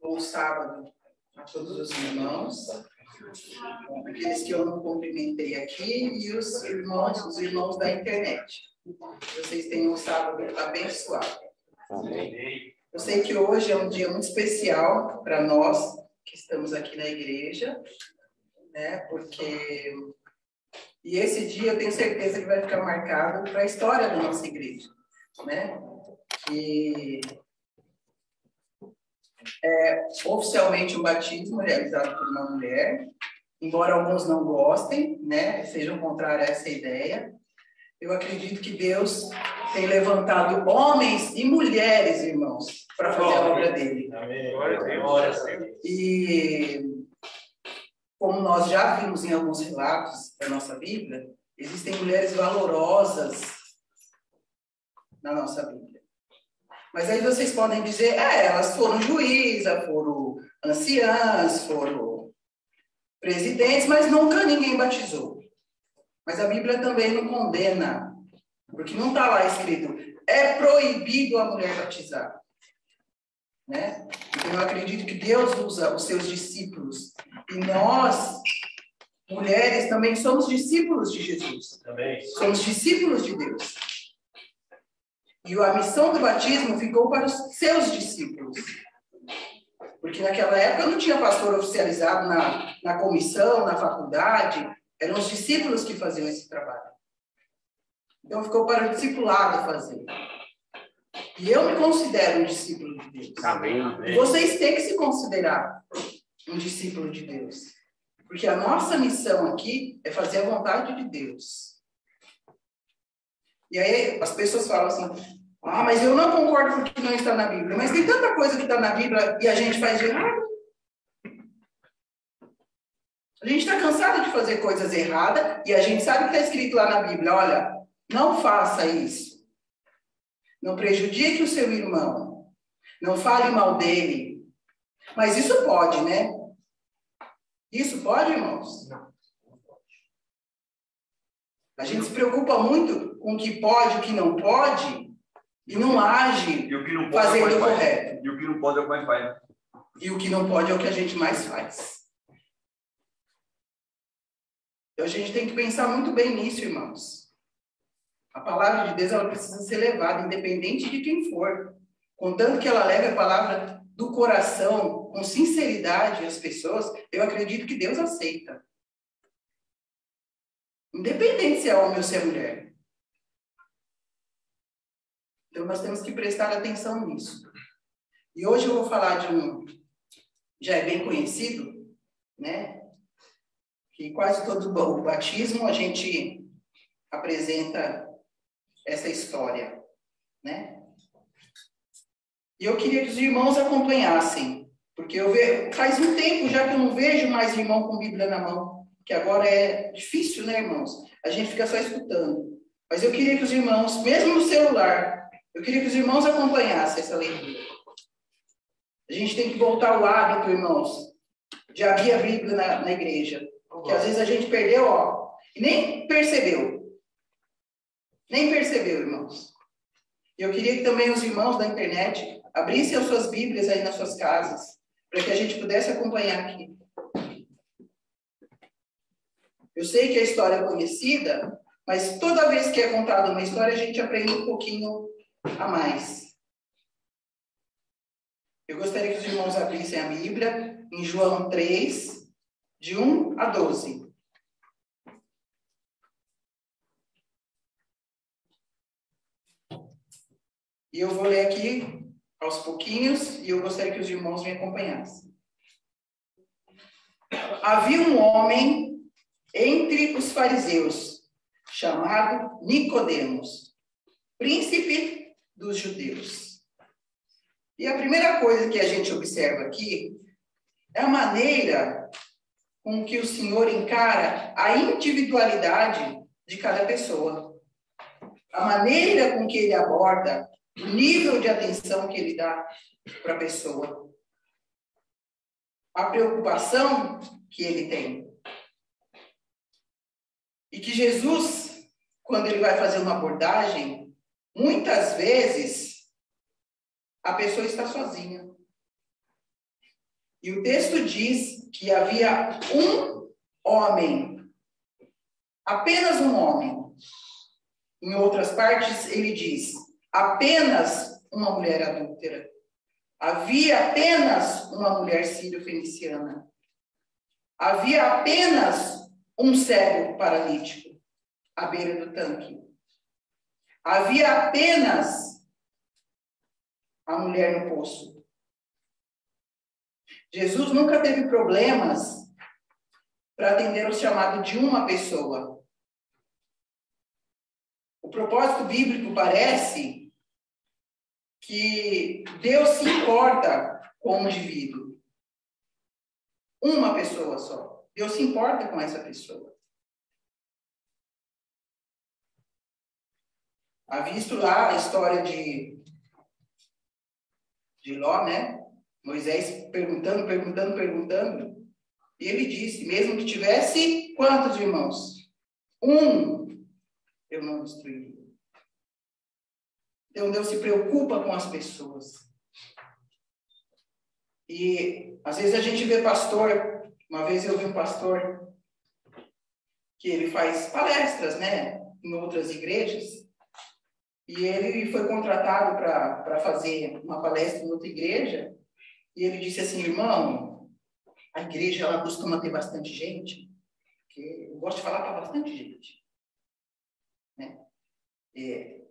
Bom sábado a todos os irmãos, aqueles que eu não cumprimentei aqui e os irmãos da internet. Vocês tenham um sábado abençoado. Amém. Eu sei que hoje é um dia muito especial para nós que estamos aqui na igreja, né? Porque e esse dia eu tenho certeza que vai ficar marcado para a história da nossa igreja, né? Que é oficialmente um batismo realizado por uma mulher, embora alguns não gostem, né? Sejam contrários a essa ideia. Eu acredito que Deus tem levantado homens e mulheres, irmãos, para fazer a obra dele. Amém. E como nós já vimos em alguns relatos da nossa Bíblia, existem mulheres valorosas na nossa Bíblia. Mas aí vocês podem dizer, elas foram juízas, foram anciãs, foram presidentes, mas nunca ninguém batizou. Mas a Bíblia também não condena, porque não está lá escrito, é proibido a mulher batizar. Né? Então, eu acredito que Deus usa os seus discípulos. E nós, mulheres, também somos discípulos de Jesus. Também. Somos discípulos de Deus. E a missão do batismo ficou para os seus discípulos. Porque naquela época não tinha pastor oficializado na comissão, na faculdade. Eram os discípulos que faziam esse trabalho. Então ficou para o discipulado fazer. E eu me considero um discípulo de Deus. Amém. E vocês têm que se considerar um discípulo de Deus. Porque a nossa missão aqui é fazer a vontade de Deus. E aí as pessoas falam assim, mas eu não concordo com o que não está na Bíblia. Mas tem tanta coisa que está na Bíblia e a gente faz de errado. A gente está cansado de fazer coisas erradas e a gente sabe que está escrito lá na Bíblia, olha, não faça isso. Não prejudique o seu irmão. Não fale mal dele. Mas isso pode, né? Isso pode, irmãos? Não. A gente se preocupa muito com o que pode, o que não pode, e não age fazendo o correto. E o que não pode é o que mais faz. E o que não pode é o que a gente mais faz. Então a gente tem que pensar muito bem nisso, irmãos. A palavra de Deus ela precisa ser levada, independente de quem for. Contanto que ela leve a palavra do coração, com sinceridade às pessoas, eu acredito que Deus aceita. Independente se é homem ou se é mulher. Então nós temos que prestar atenção nisso. E hoje eu vou falar de já é bem conhecido, né? Que quase todo o batismo a gente apresenta essa história, né? E eu queria que os irmãos acompanhassem, porque faz um tempo já que eu não vejo mais irmão com Bíblia na mão, que agora é difícil, né, irmãos? A gente fica só escutando. Mas eu queria que os irmãos, mesmo no celular, eu queria que os irmãos acompanhassem essa leitura. A gente tem que voltar ao hábito, irmãos, de abrir a Bíblia na igreja. Porque às vezes a gente perdeu, e nem percebeu. Nem percebeu, irmãos. E eu queria que também os irmãos da internet abrissem as suas Bíblias aí nas suas casas, para que a gente pudesse acompanhar aqui. Eu sei que a história é conhecida, mas toda vez que é contada uma história, a gente aprende um pouquinho a mais. Eu gostaria que os irmãos abrissem a Bíblia em João 3, de 1 a 12. E eu vou ler aqui aos pouquinhos e eu gostaria que os irmãos me acompanhassem. Havia um homem entre os fariseus, chamado Nicodemos, príncipe dos judeus. E a primeira coisa que a gente observa aqui é a maneira com que o Senhor encara a individualidade de cada pessoa. A maneira com que ele aborda o nível de atenção que ele dá para a pessoa. A preocupação que ele tem. E que Jesus, quando ele vai fazer uma abordagem, muitas vezes a pessoa está sozinha. E o texto diz que havia um homem, apenas um homem. Em outras partes, ele diz, apenas uma mulher adúltera. Havia apenas uma mulher sírio-feniciana. Havia apenas um cego paralítico à beira do tanque. Havia apenas a mulher no poço. Jesus nunca teve problemas para atender o chamado de uma pessoa. O propósito bíblico parece que Deus se importa com o indivíduo. Uma pessoa só. Deus se importa com essa pessoa. Há visto lá a história de Ló, né? Moisés perguntando. E ele disse, mesmo que tivesse quantos irmãos? Um, eu não destruiria. Então, Deus se preocupa com as pessoas. E, às vezes, a gente vê pastor. Uma vez eu vi um pastor que ele faz palestras, né? Em outras igrejas. E ele foi contratado para fazer uma palestra em outra igreja. E ele disse assim, irmão, a igreja ela costuma ter bastante gente. Porque eu gosto de falar para bastante gente. Né?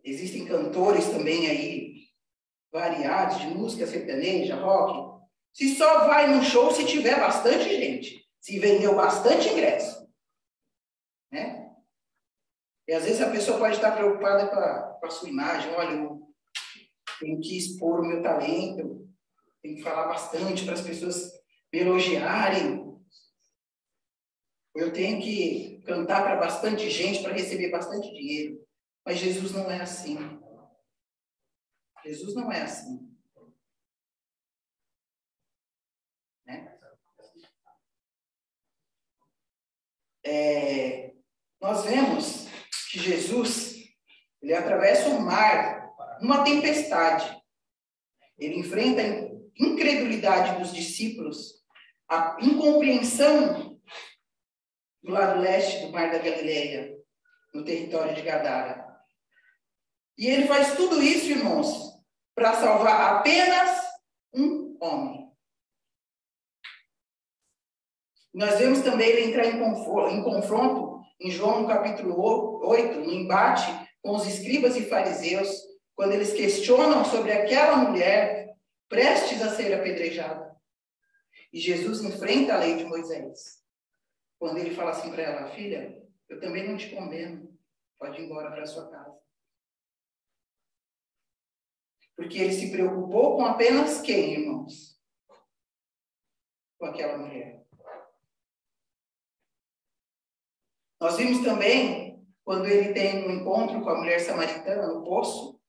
Existem cantores também aí, variados, de música sertaneja, rock. Se só vai no show se tiver bastante gente. Se vendeu bastante ingresso. Né? E às vezes a pessoa pode estar preocupada com a sua imagem. Olha, eu tenho que expor o meu talento, tenho que falar bastante para as pessoas me elogiarem. Eu tenho que cantar para bastante gente para receber bastante dinheiro. Mas Jesus não é assim. Jesus não é assim. Né? Nós vemos que Jesus, ele atravessa o mar numa tempestade. Ele enfrenta a incredulidade dos discípulos, a incompreensão do lado leste do Mar da Galileia, no território de Gadara. E ele faz tudo isso, irmãos, para salvar apenas um homem. Nós vemos também ele entrar em confronto em João, no capítulo 8, no embate com os escribas e fariseus, quando eles questionam sobre aquela mulher prestes a ser apedrejada. E Jesus enfrenta a lei de Moisés. Quando ele fala assim para ela, filha, eu também não te condeno, pode ir embora para sua casa. Porque ele se preocupou com apenas quem, irmãos? Com aquela mulher. Nós vimos também, quando ele tem um encontro com a mulher samaritana no poço,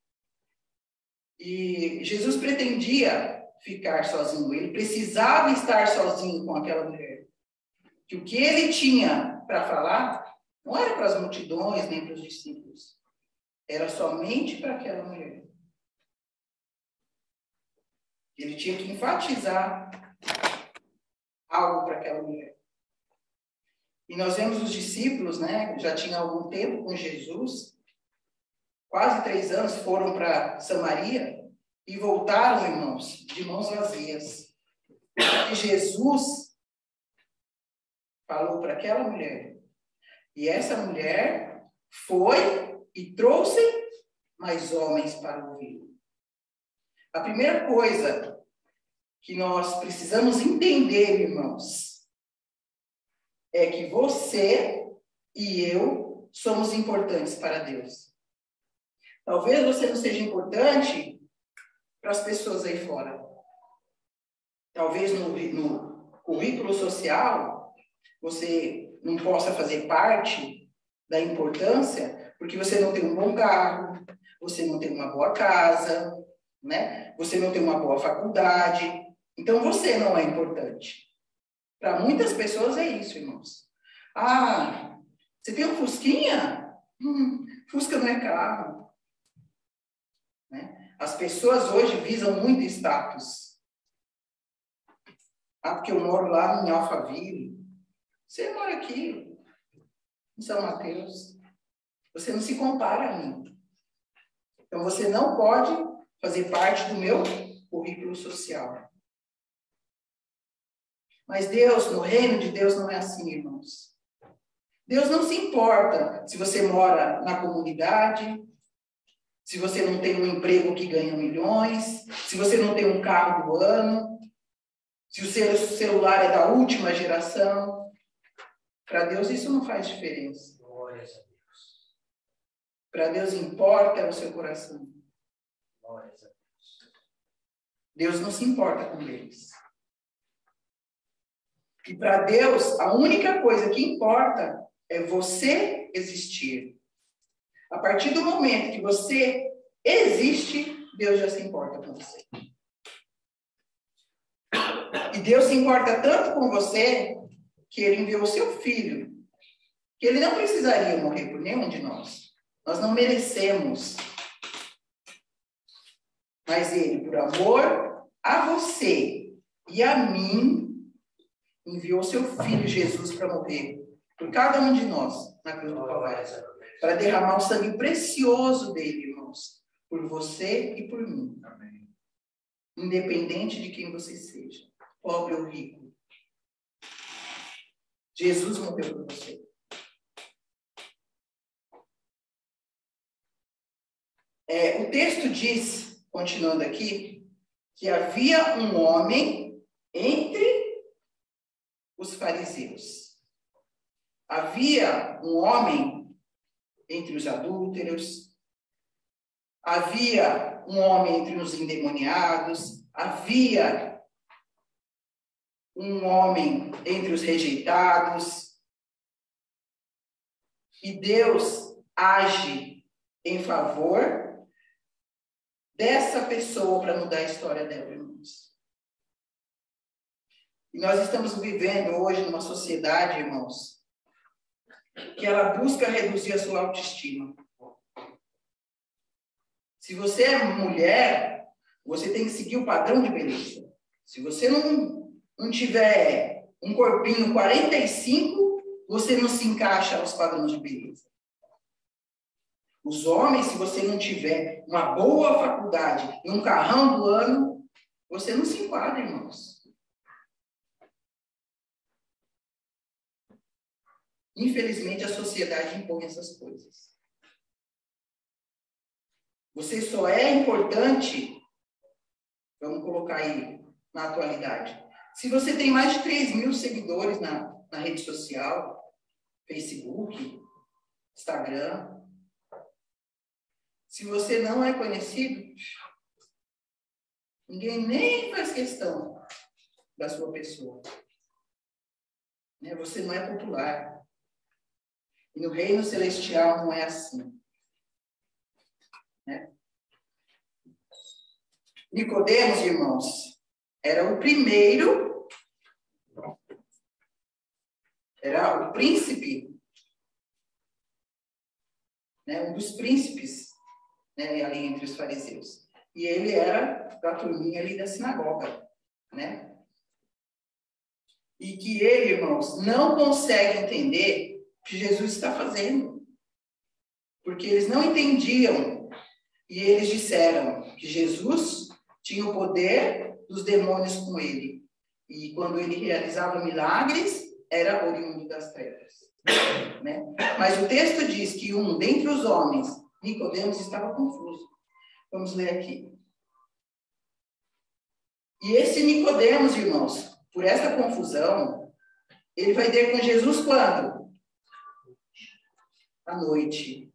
e Jesus pretendia ficar sozinho, ele precisava estar sozinho com aquela mulher. Que o que ele tinha para falar não era para as multidões nem para os discípulos, era somente para aquela mulher. Ele tinha que enfatizar algo para aquela mulher. E nós vemos os discípulos, né, já tinha algum tempo com Jesus, quase 3 anos, foram para Samaria e voltaram, irmãos, de mãos vazias. E Jesus falou para aquela mulher. E essa mulher foi e trouxe mais homens para ouvir. A primeira coisa que nós precisamos entender, irmãos, é que você e eu somos importantes para Deus. Talvez você não seja importante para as pessoas aí fora. Talvez no currículo social você não possa fazer parte da importância porque você não tem um bom carro, você não tem uma boa casa, né? Você não tem uma boa faculdade. Então você não é importante. Para muitas pessoas é isso, irmãos. Ah, você tem um Fusquinha? Fusca não é carro. Né? As pessoas hoje visam muito status. Ah, porque eu moro lá em Alphaville. Você mora aqui, em São Mateus. Você não se compara a mim. Então, você não pode fazer parte do meu currículo social. Mas Deus, no reino de Deus, não é assim, irmãos. Deus não se importa se você mora na comunidade, se você não tem um emprego que ganha milhões, se você não tem um carro do ano, se o seu celular é da última geração. Para Deus isso não faz diferença. Glórias a Deus. Para Deus importa o seu coração. Glórias a Deus. Deus não se importa com eles. E para Deus, a única coisa que importa é você existir. A partir do momento que você existe, Deus já se importa com você. E Deus se importa tanto com você que Ele enviou o seu Filho, que Ele não precisaria morrer por nenhum de nós. Nós não merecemos. Mas Ele, por amor a você e a mim, enviou seu Filho Jesus para morrer por cada um de nós na cruz do Calvário, para derramar o sangue precioso dele, irmãos, por você e por mim. Amém. Independente de quem você seja, pobre ou rico. Jesus morreu por você. O texto diz, continuando aqui, que havia um homem entre os fariseus. Havia um homem entre os adúlteros. Havia um homem entre os endemoniados. Havia um homem entre os rejeitados. E Deus age em favor dessa pessoa para mudar a história dela, irmãos. E nós estamos vivendo hoje numa sociedade, irmãos, que ela busca reduzir a sua autoestima. Se você é mulher, você tem que seguir o padrão de beleza. Se você não tiver um corpinho 45, você não se encaixa aos padrões de beleza. Os homens, se você não tiver uma boa faculdade e um carrão do ano, você não se enquadra, irmãos. Infelizmente, a sociedade impõe essas coisas. Você só é importante, vamos colocar aí na atualidade, se você tem mais de 3.000 seguidores na rede social, Facebook, Instagram. Se você não é conhecido, ninguém nem faz questão da sua pessoa. Você não é popular. E no reino celestial não é assim. Nicodemos, irmãos, era o primeiro, era o príncipe, um dos príncipes, ali entre os fariseus. E ele era da turminha ali da sinagoga, E que ele, irmãos, não consegue entender o que Jesus está fazendo. Porque eles não entendiam. E eles disseram que Jesus tinha o poder dos demônios com ele. E quando ele realizava milagres, era oriundo das trevas. Mas o texto diz que dentre os homens, Nicodemos, estava confuso. Vamos ler aqui. E esse Nicodemos, irmãos, por essa confusão, ele vai ter com Jesus quando? À noite.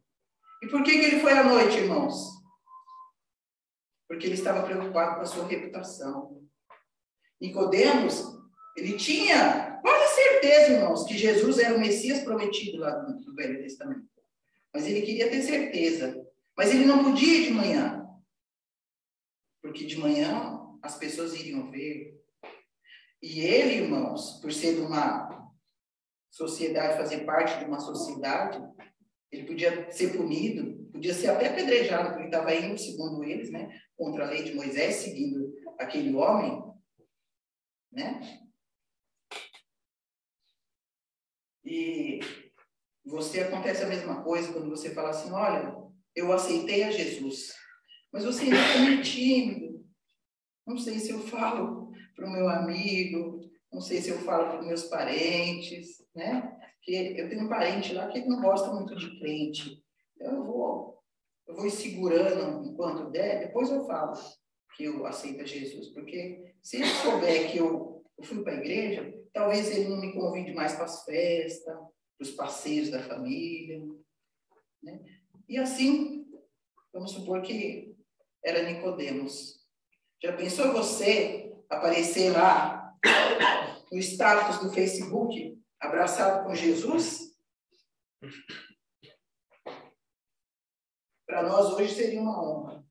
E por que ele foi à noite, irmãos? Porque ele estava preocupado com a sua reputação. Nicodemos, ele tinha quase certeza, irmãos, que Jesus era o Messias prometido lá no Velho Testamento. Mas ele queria ter certeza. Mas ele não podia ir de manhã. Porque de manhã as pessoas iriam ver. E ele, irmãos, por ser de uma sociedade, fazer parte de uma sociedade, ele podia ser punido, podia ser até apedrejado, porque ele estava indo, segundo eles, contra a lei de Moisés, seguindo aquele homem, E você acontece a mesma coisa quando você fala assim, olha, eu aceitei a Jesus, mas você ainda é muito tímido. Não sei se eu falo para o meu amigo, não sei se eu falo para os meus parentes, né? Porque eu tenho um parente lá que não gosta muito de crente. Então eu vou segurando enquanto der, depois eu falo que eu aceito Jesus. Porque se ele souber que eu fui para a igreja, talvez ele não me convide mais para as festas, para os passeios da família, né? E assim, vamos supor que era Nicodemos. Já pensou você aparecer lá no status do Facebook, abraçado com Jesus? Para nós hoje seria uma honra.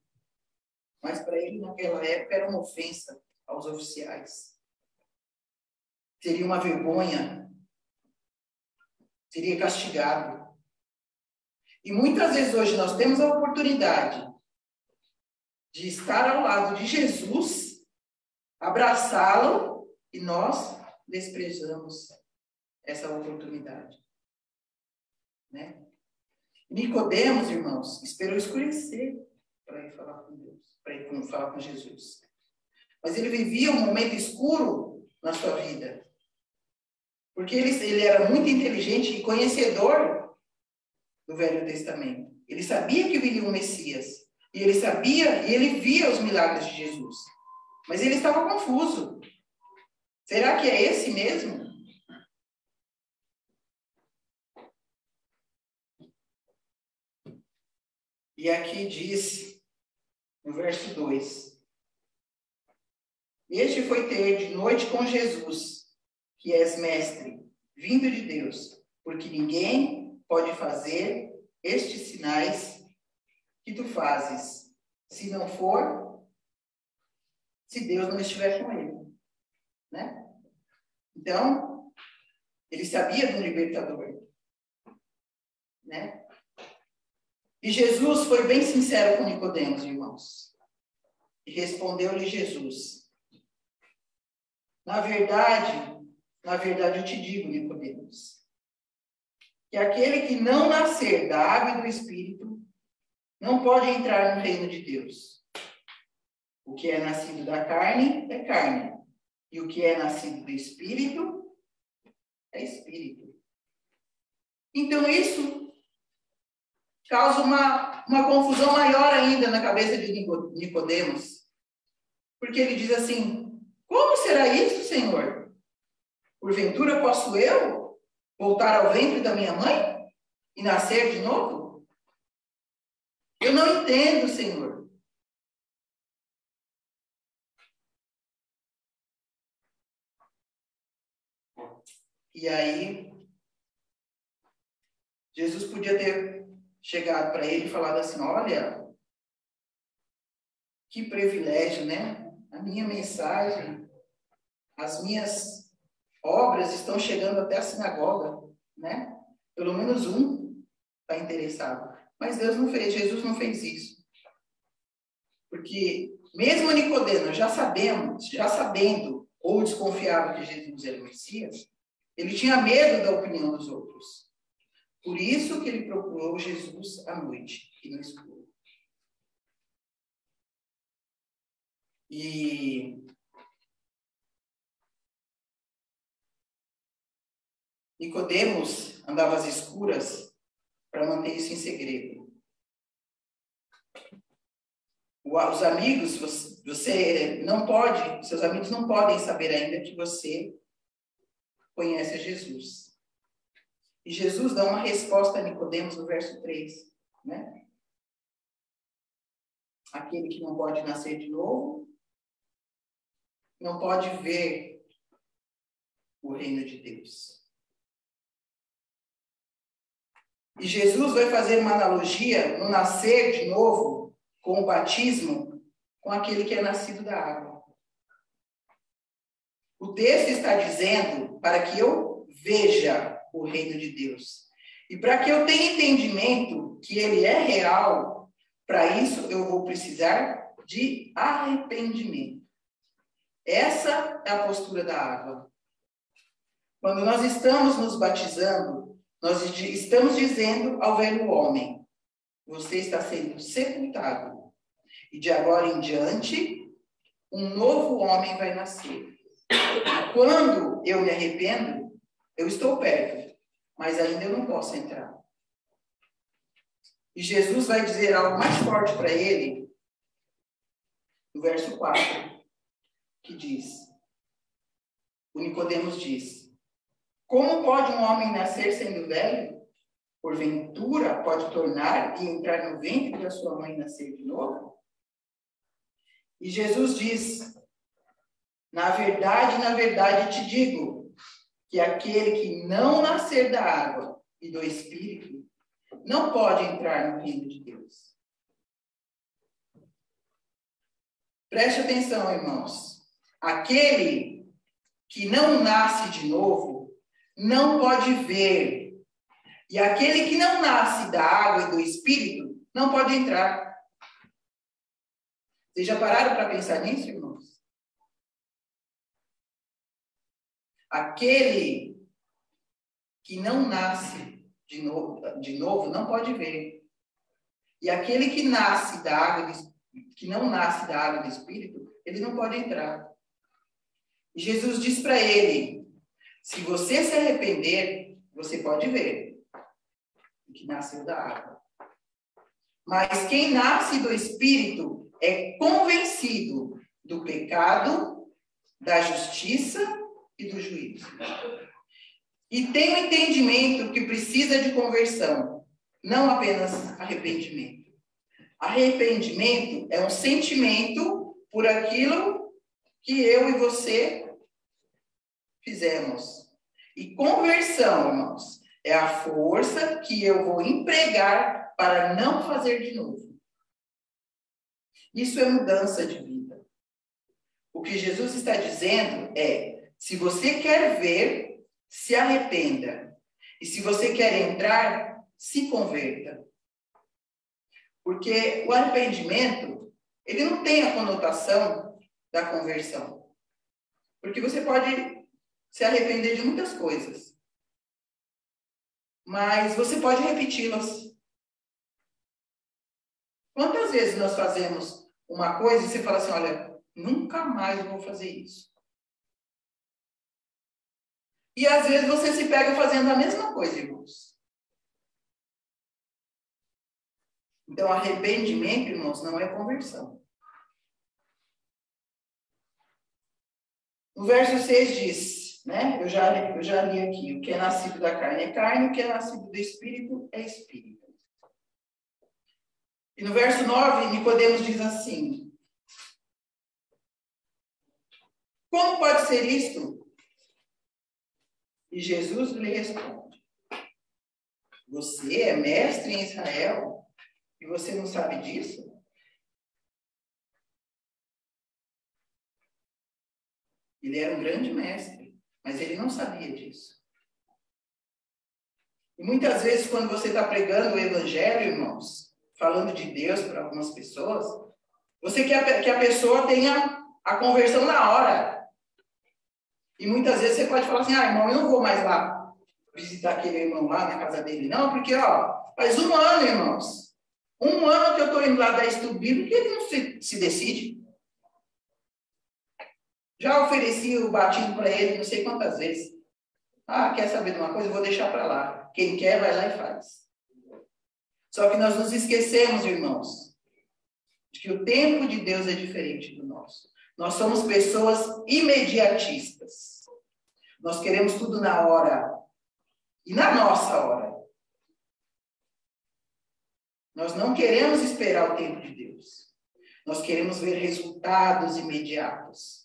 Mas para ele naquela época era uma ofensa aos oficiais. Seria uma vergonha. Seria castigado. E muitas vezes hoje nós temos a oportunidade de estar ao lado de Jesus, abraçá-lo, e nós desprezamos essa oportunidade. Né? Nicodemos, irmãos, esperou escurecer para ir falar com Deus, para ir falar com Jesus. Mas ele vivia um momento escuro na sua vida. Porque ele era muito inteligente e conhecedor do Velho Testamento. Ele sabia que viria um Messias. E ele sabia, e ele via os milagres de Jesus. Mas ele estava confuso. Será que é esse mesmo? E aqui diz, no verso 2: Este foi ter de noite com Jesus, que és mestre, vindo de Deus, porque ninguém pode fazer estes sinais que tu fazes, se não for, se Deus não estiver com ele. Né? Então, ele sabia do libertador. Né? E Jesus foi bem sincero com Nicodemos, irmãos. E respondeu-lhe Jesus: Na verdade eu te digo, Nicodemos, que aquele que não nascer da água e do Espírito não pode entrar no reino de Deus. O que é nascido da carne é carne, e o que é nascido do Espírito é Espírito. Então isso causa uma confusão maior ainda na cabeça de Nicodemos, porque ele diz assim: como será isso, Senhor? Porventura posso eu voltar ao ventre da minha mãe e nascer de novo? Eu não entendo, Senhor. E aí, Jesus podia ter chegado para ele e falado assim: olha, que privilégio, né? A minha mensagem, as minhas obras estão chegando até a sinagoga, né? Pelo menos um está interessado. Mas Deus não fez, Jesus não fez isso. Porque mesmo Nicodemos, já sabendo ou desconfiava que Jesus era o Messias, ele tinha medo da opinião dos outros. Por isso que ele procurou Jesus à noite e no escuro. E Nicodemos andava às escuras para manter isso em segredo. Os amigos, você não pode, seus amigos não podem saber ainda que você conhece a Jesus. E Jesus dá uma resposta a Nicodemos no verso 3, né? Aquele que não pode nascer de novo, não pode ver o reino de Deus. E Jesus vai fazer uma analogia no nascer de novo, com o batismo, com aquele que é nascido da água. O texto está dizendo para que eu veja o reino de Deus. E para que eu tenha entendimento que ele é real, para isso eu vou precisar de arrependimento. Essa é a postura da água. Quando nós estamos nos batizando, nós estamos dizendo ao velho homem: você está sendo sepultado. E de agora em diante, um novo homem vai nascer. E quando eu me arrependo, eu estou perto, mas ainda eu não posso entrar. E Jesus vai dizer algo mais forte para ele, no verso 4, que diz, o Nicodemos diz: como pode um homem nascer sendo velho? Porventura pode tornar e entrar no ventre da sua mãe e nascer de novo? E Jesus diz: na verdade te digo, que aquele que não nascer da água e do Espírito não pode entrar no reino de Deus. Preste atenção, irmãos. Aquele que não nasce de novo não pode ver. E aquele que não nasce da água e do Espírito não pode entrar. Vocês já pararam para pensar nisso, irmãos? Aquele que não nasce de novo não pode ver. E aquele que nasce da água, que não nasce da água do Espírito, ele não pode entrar. E Jesus diz para ele: se você se arrepender, você pode ver o que nasceu da água. Mas quem nasce do Espírito é convencido do pecado, da justiça e do juízo. E tem o entendimento que precisa de conversão, não apenas arrependimento. Arrependimento é um sentimento por aquilo que eu e você fizemos. E conversão, irmãos, é a força que eu vou empregar para não fazer de novo. Isso é mudança de vida. O que Jesus está dizendo é: se você quer ver, se arrependa. E se você quer entrar, se converta. Porque o arrependimento, ele não tem a conotação da conversão. Porque você pode se arrepender de muitas coisas, mas você pode repeti-las. Quantas vezes nós fazemos uma coisa e você fala assim: olha, nunca mais eu vou fazer isso. E às vezes você se pega fazendo a mesma coisa, irmãos. Então, arrependimento, irmãos, não é conversão. No verso 6 diz, né? Eu já li aqui: o que é nascido da carne é carne, o que é nascido do Espírito é Espírito. E no verso 9, Nicodemos diz assim: como pode ser isto? E Jesus lhe responde: você é mestre em Israel e você não sabe disso? Ele era um grande mestre, mas ele não sabia disso. E muitas vezes, quando você está pregando o evangelho, irmãos, falando de Deus para algumas pessoas, você quer que a pessoa tenha a conversão na hora. E muitas vezes você pode falar assim: ah, irmão, eu não vou mais lá visitar aquele irmão lá na casa dele, não, porque, ó, faz 1 ano, irmãos. 1 ano que eu estou indo lá dar estudo bíblico, que ele não se decide. Já ofereci o batismo para ele não sei quantas vezes. Ah, quer saber de uma coisa? Eu vou deixar para lá. Quem quer, vai lá e faz. Só que nós nos esquecemos, irmãos, de que o tempo de Deus é diferente do nosso. Nós somos pessoas imediatistas. Nós queremos tudo na hora. E na nossa hora. Nós não queremos esperar o tempo de Deus. Nós queremos ver resultados imediatos.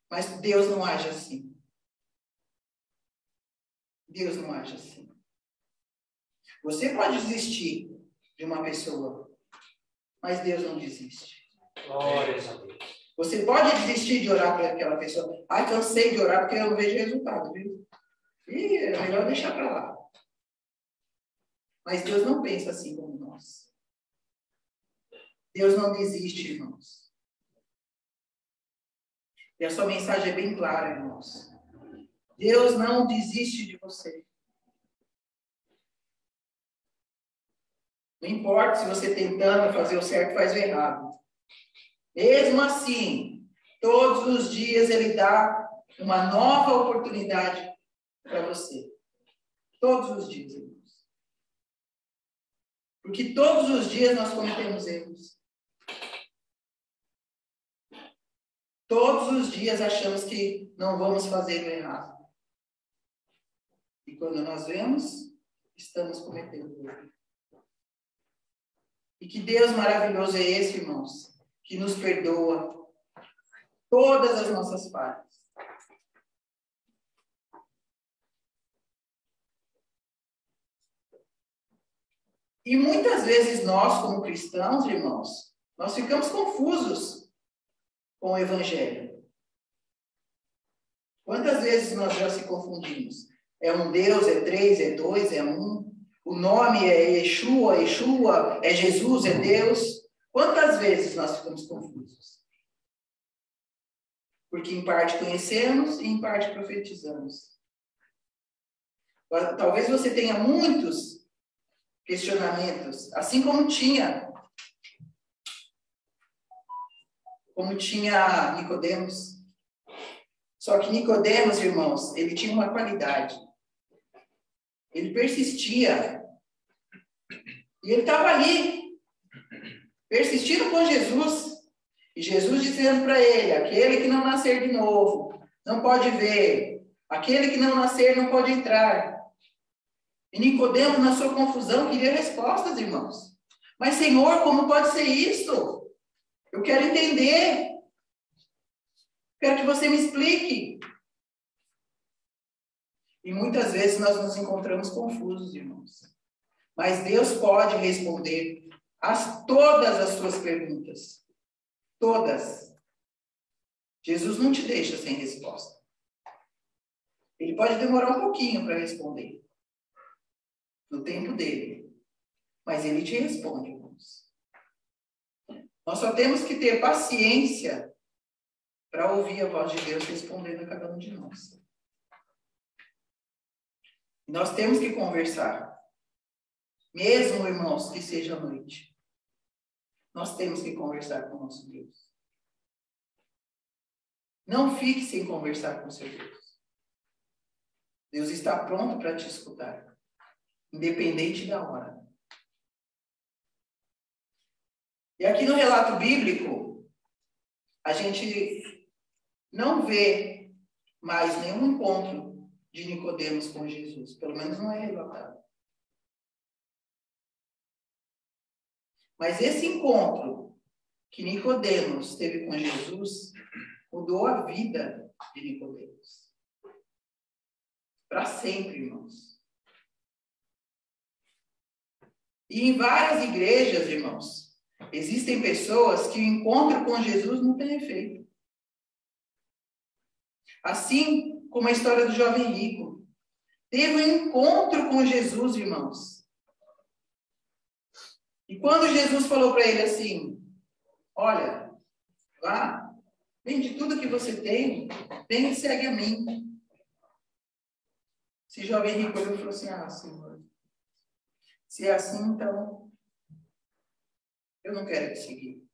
Mas Deus não age assim. Deus não age assim. Você pode desistir de uma pessoa, mas Deus não desiste. Glórias a Deus. Você pode desistir de orar para aquela pessoa. Ah, cansei de orar porque eu não vejo resultado, viu? E é melhor deixar para lá. Mas Deus não pensa assim como nós. Deus não desiste, irmãos. E a sua mensagem é bem clara, irmãos. Deus não desiste de você. Não importa se você tentando fazer o certo faz o errado. Mesmo assim, todos os dias Ele dá uma nova oportunidade para você. Todos os dias, irmãos. Porque todos os dias nós cometemos erros. Todos os dias achamos que não vamos fazer o errado. E quando nós vemos, estamos cometendo erro. E que Deus maravilhoso é esse, irmãos, que nos perdoa todas as nossas falhas. E muitas vezes nós, como cristãos, irmãos, nós ficamos confusos com o Evangelho. Quantas vezes nós já se confundimos? É um Deus, é três, é dois, é um. O nome é Yeshua, Yeshua, é Jesus, é Deus. Quantas vezes nós ficamos confusos? Porque em parte conhecemos e em parte profetizamos. Talvez você tenha muitos questionamentos, assim como tinha Nicodemos. Só que Nicodemos, irmãos, ele tinha uma qualidade. Ele persistia. E ele estava ali, persistindo com Jesus. E Jesus dizendo para ele, aquele que não nascer de novo, não pode ver. Aquele que não nascer não pode entrar. E Nicodemos, na sua confusão, queria respostas, irmãos. Mas, Senhor, como pode ser isto? Eu quero entender. Quero que você me explique. E muitas vezes nós nos encontramos confusos, irmãos. Mas Deus pode responder todas as suas perguntas. Todas. Jesus não te deixa sem resposta. Ele pode demorar um pouquinho para responder. No tempo dele. Mas ele te responde, irmãos. Nós só temos que ter paciência para ouvir a voz de Deus respondendo a cada um de nós. Nós temos que conversar. Mesmo, irmãos, que seja noite. Nós temos que conversar com o nosso Deus. Não fique sem conversar com o seu Deus. Deus está pronto para te escutar. Independente da hora. E aqui no relato bíblico, a gente não vê mais nenhum encontro de Nicodemos com Jesus. Pelo menos não é relatado. Mas esse encontro que Nicodemos teve com Jesus mudou a vida de Nicodemos. Para sempre, irmãos. E em várias igrejas, irmãos, existem pessoas que o encontro com Jesus não tem efeito. Assim como a história do jovem rico. Teve um encontro com Jesus, irmãos. E quando Jesus falou para ele assim, olha, vá, vende tudo que você tem, vem e segue a mim. Esse jovem rico olhou e falou assim, Senhor, se é assim, então, eu não quero te seguir.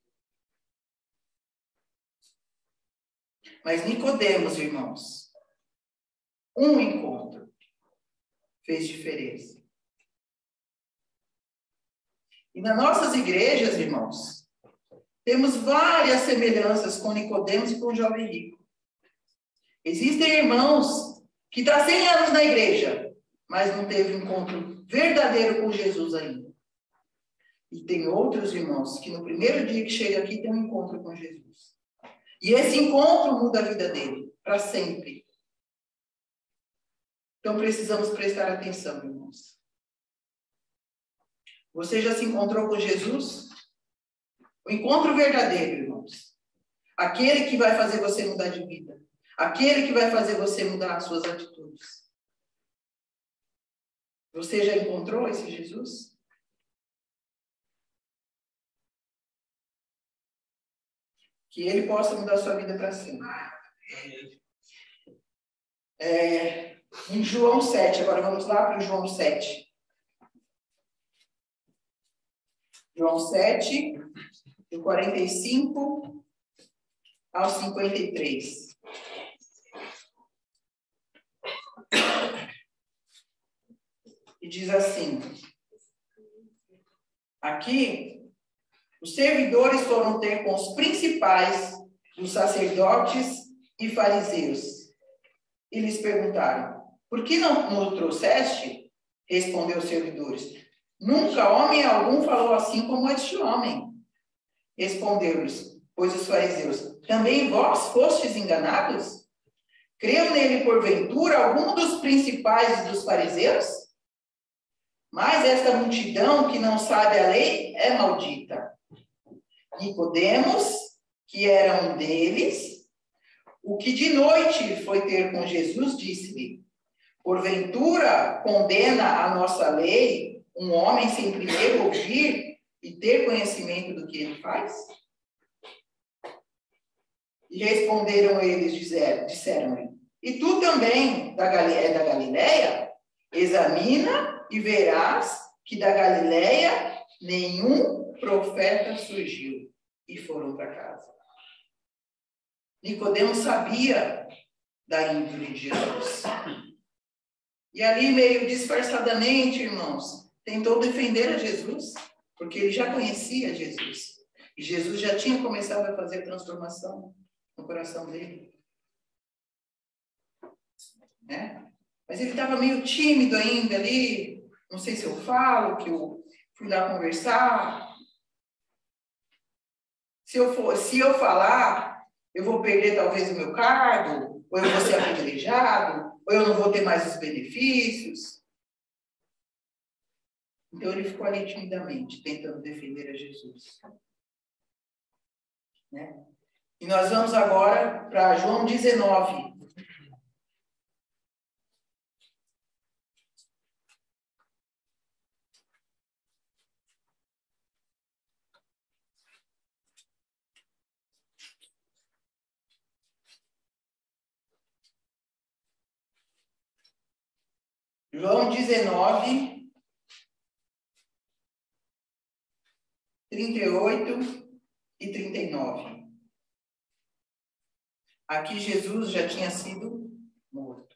Mas Nicodemos, irmãos, um encontro fez diferença. E nas nossas igrejas, irmãos, temos várias semelhanças com Nicodemos e com o jovem rico. Existem irmãos que estão 100 anos na igreja, mas não teve um encontro verdadeiro com Jesus ainda. E tem outros irmãos que no primeiro dia que chega aqui tem um encontro com Jesus. E esse encontro muda a vida dele, para sempre. Então precisamos prestar atenção, irmãos. Você já se encontrou com Jesus? O encontro verdadeiro, irmãos. Aquele que vai fazer você mudar de vida. Aquele que vai fazer você mudar as suas atitudes. Você já encontrou esse Jesus? Que ele possa mudar a sua vida para sempre. Em João 7, agora vamos lá para o João 7. João 7, do 45 ao 53. E diz assim: aqui, os servidores foram ter com os principais dos sacerdotes e fariseus. E lhes perguntaram: por que não nos trouxeste? Respondeu os servidores: nunca homem algum falou assim como este homem. Respondeu-lhes, pois os fariseus: também vós fostes enganados? Creu nele porventura algum dos principais dos fariseus? Mas esta multidão que não sabe a lei é maldita. Nicodemos, que era um deles, o que de noite foi ter com Jesus, disse-lhe: porventura condena a nossa lei um homem sem primeiro ouvir e ter conhecimento do que ele faz? E responderam eles, disseram-lhe: e tu também é da Galileia? Examina e verás que da Galileia nenhum profeta surgiu. E foram para casa. Nicodemos sabia da índole de Jesus. E ali, meio disfarçadamente, irmãos, tentou defender a Jesus, porque ele já conhecia Jesus. E Jesus já tinha começado a fazer transformação no coração dele. Né? Mas ele estava meio tímido ainda ali. Não sei se eu falo, que eu fui lá conversar. Se eu falar, eu vou perder talvez o meu cargo, ou eu vou ser apedrejado, ou eu não vou ter mais os benefícios. Então ele ficou ali timidamente, tentando defender a Jesus. Né? E nós vamos agora para João 19. João 19, 38 e 39. Aqui Jesus já tinha sido morto.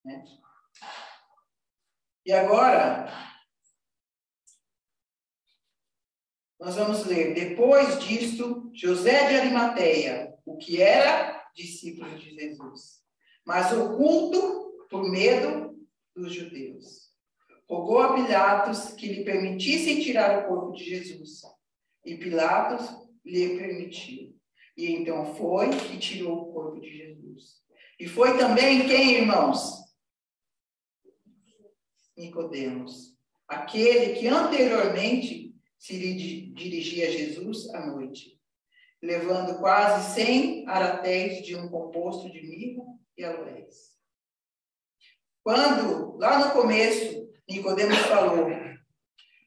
Né? E agora, nós vamos ler. Depois disto, José de Arimateia, o que era discípulo de Jesus, mas oculto por medo dos judeus, rogou a Pilatos que lhe permitissem tirar o corpo de Jesus. E Pilatos lhe permitiu. E então foi e tirou o corpo de Jesus. E foi também quem, irmãos? Nicodemos, aquele que anteriormente se dirigia a Jesus à noite, levando quase 100 aratéis de um composto de mirra e aloés. Quando, lá no começo, Nicodemos falou: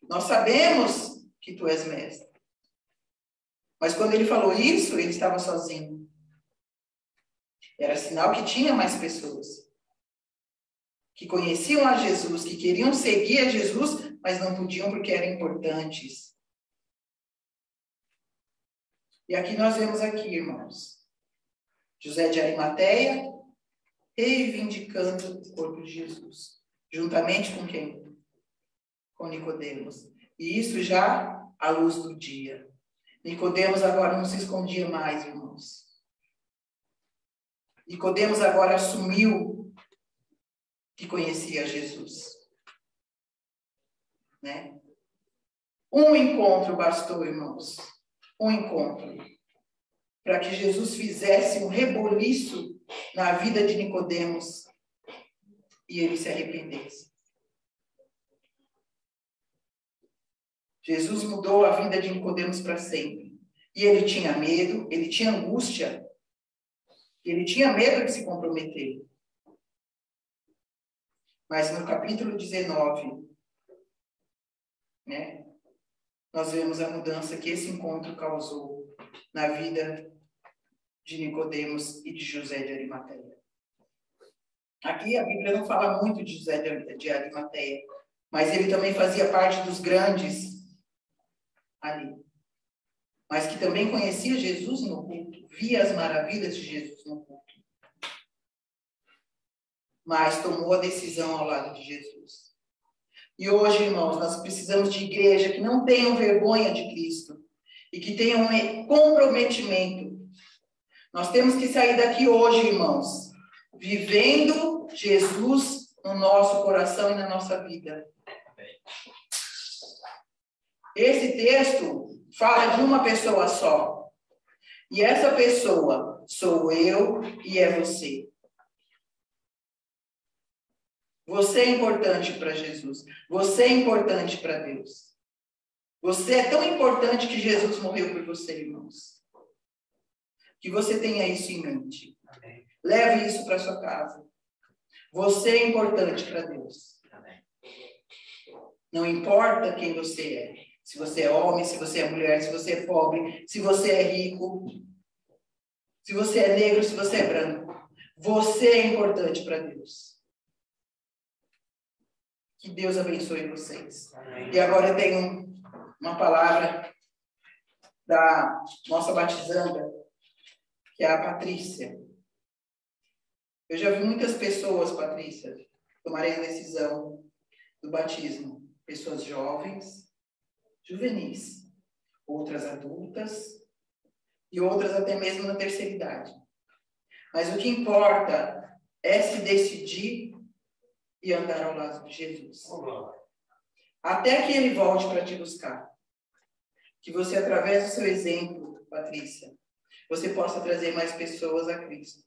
nós sabemos que tu és mestre. Mas quando ele falou isso, ele estava sozinho. Era sinal que tinha mais pessoas que conheciam a Jesus, que queriam seguir a Jesus, mas não podiam porque eram importantes. E aqui nós vemos aqui, irmãos, José de Arimateia reivindicando o corpo de Jesus, juntamente com quem? Com Nicodemos. E isso já à luz do dia. Nicodemos agora não se escondia mais, irmãos. Nicodemos agora assumiu que conhecia Jesus. Né? Um encontro bastou, irmãos. Um encontro. Para que Jesus fizesse um reboliço na vida de Nicodemos e ele se arrependesse. Jesus mudou a vida de Nicodemos para sempre. E ele tinha medo, ele tinha angústia, ele tinha medo de se comprometer. Mas no capítulo 19, né, nós vemos a mudança que esse encontro causou na vida de Nicodemos e de José de Arimateia. Aqui a Bíblia não fala muito de José de Arimateia, mas ele também fazia parte dos grandes ali. Mas que também conhecia Jesus no culto, via as maravilhas de Jesus no culto. Mas tomou a decisão ao lado de Jesus. E hoje, irmãos, nós precisamos de igreja que não tenham vergonha de Cristo e que tenham um comprometimento. Nós temos que sair daqui hoje, irmãos, vivendo Jesus no nosso coração e na nossa vida. Esse texto fala de uma pessoa só. E essa pessoa sou eu e é você. Você é importante para Jesus. Você é importante para Deus. Você é tão importante que Jesus morreu por você, irmãos. Que você tenha isso em mente. Amém. Leve isso para sua casa. Você é importante para Deus. Amém. Não importa quem você é. Se você é homem, se você é mulher, se você é pobre, se você é rico, se você é negro, se você é branco. Você é importante para Deus. Que Deus abençoe vocês. Amém. E agora eu tenho uma palavra da nossa batizanda, que é a Patrícia. Eu já vi muitas pessoas, Patrícia, tomarem a decisão do batismo. Pessoas jovens, juvenis, outras adultas e outras até mesmo na terceira idade. Mas o que importa é se decidir e andar ao lado de Jesus. Até que ele volte para te buscar. Que você, através do seu exemplo, Patrícia, você possa trazer mais pessoas a Cristo.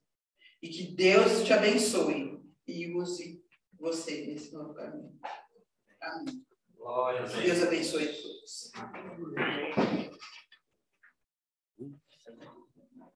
E que Deus te abençoe e use você nesse novo caminho. Amém. Glória a Deus. Deus abençoe.